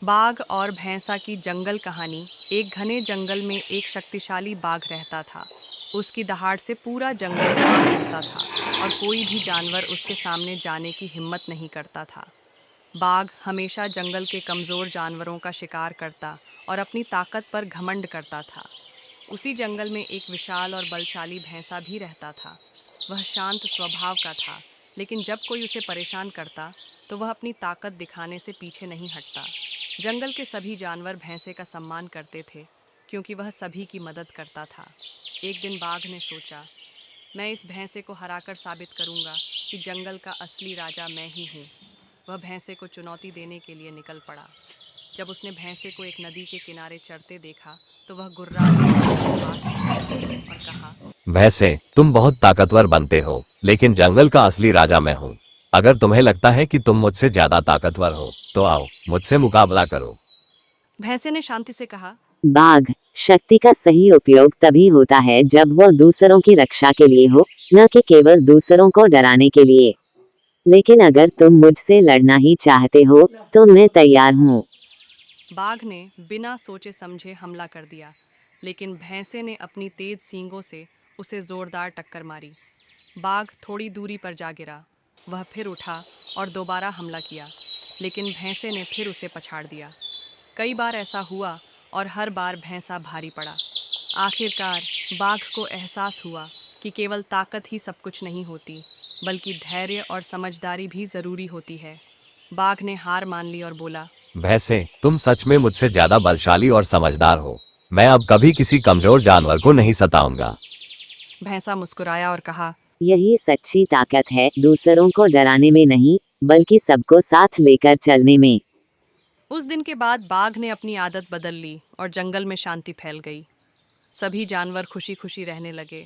बाघ और भैंसा की जंगल कहानी। एक घने जंगल में एक शक्तिशाली बाघ रहता था। उसकी दहाड़ से पूरा जंगल कांप उठता था और कोई भी जानवर उसके सामने जाने की हिम्मत नहीं करता था। बाघ हमेशा जंगल के कमज़ोर जानवरों का शिकार करता और अपनी ताकत पर घमंड करता था। उसी जंगल में एक विशाल और बलशाली भैंसा भी रहता था। वह शांत स्वभाव का था, लेकिन जब कोई उसे परेशान करता तो वह अपनी ताकत दिखाने से पीछे नहीं हटता। जंगल के सभी जानवर भैंसे का सम्मान करते थे, क्योंकि वह सभी की मदद करता था। एक दिन बाघ ने सोचा, मैं इस भैंसे को हराकर साबित करूंगा कि जंगल का असली राजा मैं ही हूँ। वह भैंसे को चुनौती देने के लिए निकल पड़ा। जब उसने भैंसे को एक नदी के किनारे चरते देखा तो वह गुर्राकर उसके पास पहुंचा और कहा, वैसे तुम बहुत ताकतवर बनते हो, लेकिन जंगल का असली राजा मैं हूँ। अगर तुम्हें लगता है कि तुम मुझसे ज्यादा ताकतवर हो, तो आओ मुझसे मुकाबला करो। भैंसे ने शांति से कहा, बाघ, शक्ति का सही उपयोग तभी होता है जब वह दूसरों की रक्षा के लिए हो, न कि केवल दूसरों को डराने के लिए। लेकिन अगर तुम मुझसे लड़ना ही चाहते हो, तो मैं तैयार हूँ। बाघ ने बिना सोचे समझे हमला कर दिया, लेकिन भैंसे ने अपनी तेज सींगों से उसे जोरदार टक्कर मारी। बाघ थोड़ी दूरी पर जा गिरा। वह फिर उठा और दोबारा हमला किया, लेकिन भैंसे ने फिर उसे पछाड़ दिया। कई बार ऐसा हुआ और हर बार भैंसा भारी पड़ा। आखिरकार बाघ को एहसास हुआ कि केवल ताकत ही सब कुछ नहीं होती, बल्कि धैर्य और समझदारी भी ज़रूरी होती है। बाघ ने हार मान ली और बोला, वैसे तुम सच में मुझसे ज्यादा बलशाली और समझदार हो। मैं अब कभी किसी कमजोर जानवर को नहीं सताऊंगा। भैंसा मुस्कुराया और कहा, यही सच्ची ताकत है, दूसरों को डराने में नहीं, बल्कि सबको साथ लेकर चलने में। उस दिन के बाद बाघ ने अपनी आदत बदल ली और जंगल में शांति फैल गई। सभी जानवर खुशी खुशी रहने लगे।